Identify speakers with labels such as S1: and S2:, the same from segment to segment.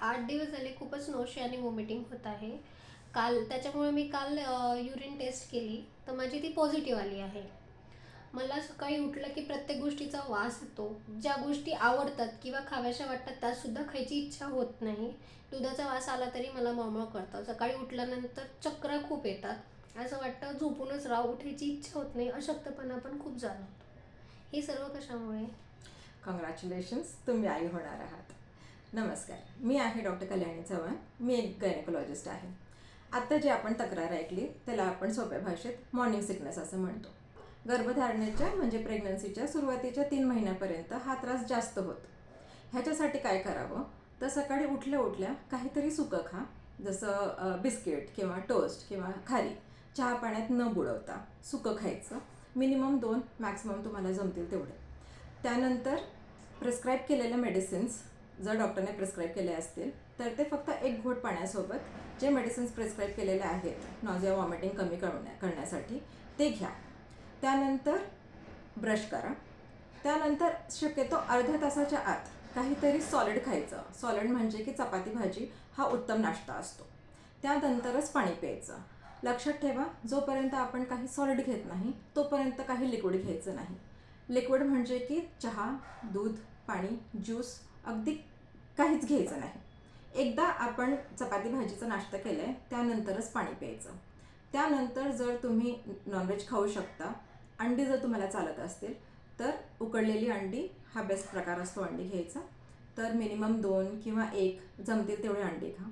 S1: 8 दिवस झाले खूपच नॉशिया आणि व्हॉमिटिंग होत आहे. त्याच्यामुळे मी काल युरिन टेस्ट केली, तर माझी ती पॉझिटिव्ह आली आहे. मला सकाळी उठलं की प्रत्येक गोष्टीचा वास येतो. ज्या गोष्टी आवडतात किंवा खाव्याशा वाटतात त्यासुद्धा खायची इच्छा होत नाही. दुधाचा वास आला तरी मला मळमळ करतं. सकाळी उठल्यानंतर चक्रा खूप येतात. असं वाटतं झोपूनच राहावं, उठायची इच्छा होत नाही. अशक्तपणा पण खूप जाणवतो. हे सर्व कशामुळे?
S2: कॉंग्रॅच्युलेशन्स, तुम्ही आई होणार आहात. नमस्कार, मी आहे डॉक्टर कल्याणी चव्हाण. मी एक गायनेकोलॉजिस्ट आहे. आत्ता जी आपण तक्रार ऐकली त्याला आपण सोप्या भाषेत मॉर्निंग सिकनेस असं म्हणतो. गर्भधारणेच्या म्हणजे प्रेग्नन्सीच्या सुरुवातीच्या 3 महिन्यापर्यंत हा त्रास जास्त होतो. ह्याच्यासाठी काय करावं तर सकाळी उठल्या उठल्या काहीतरी सुकं खा, जसं बिस्किट किंवा टोस्ट किंवा खारी. चहा पाण्यात न बुडवता सुकं खायचं. मिनिमम 2, मॅक्सिमम तुम्हाला जमतील तेवढे. त्यानंतर प्रिस्क्राईब केलेल्या मेडिसिन्स जर डॉक्टरने प्रिस्क्राईब केले असतील तर ते फक्त 1 घोट पाण्यासोबत जे मेडिसिन्स प्रिस्क्राईब केलेले आहेत नॉझिया वॉमिटिंग कमी करण्यासाठी ते घ्या. त्यानंतर ब्रश करा. त्यानंतर शक्यतो अर्ध्या तासाच्या आत काहीतरी सॉलिड खायचं. सॉलिड म्हणजे की चपाती भाजी हा उत्तम नाश्ता असतो. त्यानंतरच पाणी प्यायचं. लक्षात ठेवा, जोपर्यंत आपण काही सॉलिड घेत नाही तोपर्यंत काही लिक्विड घ्यायचं नाही. लिक्विड म्हणजे की चहा, दूध, पाणी, ज्यूस अगदी काहीच घ्यायचं नाही. एकदा आपण चपाती भाजीचा नाश्ता केला आहे त्यानंतरच पाणी प्यायचं. त्यानंतर जर तुम्ही नॉनव्हेज खाऊ शकता, अंडी जर तुम्हाला चालत असतील तर उकडलेली अंडी हा बेस्ट प्रकार असतो अंडी घ्यायचा. तर मिनिमम 2 किंवा 1 जमतील तेवढे अंडी खा.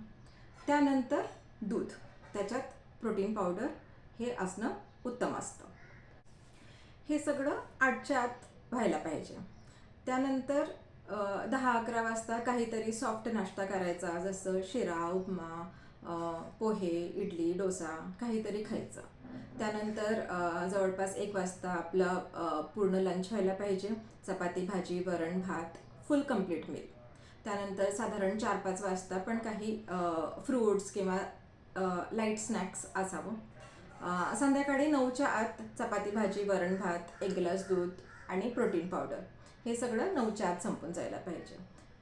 S2: त्यानंतर दूध, त्याच्यात प्रोटीन पावडर हे असणं उत्तम असतं. हे सगळं 8च्या आत व्हायला पाहिजे. त्यानंतर 10-11 वाजता काहीतरी सॉफ्ट नाश्ता करायचा, जसं शिरा, उपमा, पोहे, इडली, डोसा काहीतरी खायचं. त्यानंतर जवळपास 1 वाजता आपलं पूर्ण लंच व्हायला पाहिजे. चपाती, भाजी, वरण, भात, फुल कंप्लीट मील. त्यानंतर साधारण 4-5 वाजता पण काही फ्रूट्स किंवा लाईट स्नॅक्स असावं. संध्याकाळी 9च्या आत चपाती, भाजी, वरण, भात, 1 ग्लास दूध आणि प्रोटीन पावडर हे सगळं 9च्या आत संपून जायला पाहिजे.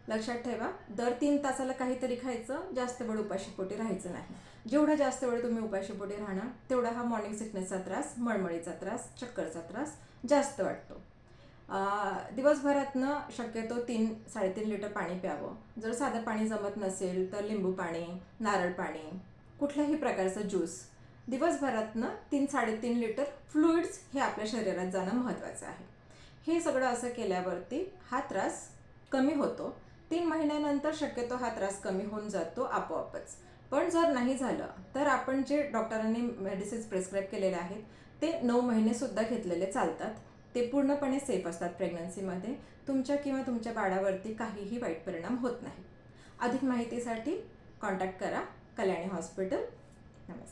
S2: लक्षात ठेवा, दर 3 तासाला काहीतरी खायचं. जास्त वेळ उपाशीपोटी राहायचं नाही. जेवढा जास्त वेळ तुम्ही उपाशीपोटी राहणार तेवढा हा मॉर्निंग सिकनेसचा त्रास, मळमळीचा त्रास, चक्करचा त्रास जास्त वाटतो. दिवसभरातनं शक्यतो 3-3.5 लिटर पाणी प्यावं. जर साधं पाणी जमत नसेल तर लिंबू पाणी, नारळ पाणी, कुठल्याही प्रकारचं ज्यूस. दिवसभरातनं 3-3.5 लिटर फ्लुइड्स हे आपल्या शरीरात जाणं महत्त्वाचं आहे. हे सगळं असं केल्यावरती हा त्रास कमी होतो. 3 महिन्यानंतर शक्यतो हा त्रास कमी होऊन जातो आपोआपच. पण जर नाही झालं तर आपण जे डॉक्टरांनी मेडिसिन्स प्रिस्क्राईब केलेले आहेत ते 9 महिनेसुद्धा घेतलेले चालतात. ते पूर्णपणे सेफ असतात प्रेग्नन्सीमध्ये. तुमच्या किंवा तुमच्या बाळावरती काहीही वाईट परिणाम होत नाही. अधिक माहितीसाठी कॉन्टॅक्ट करा कल्याणी हॉस्पिटल. नमस्कार.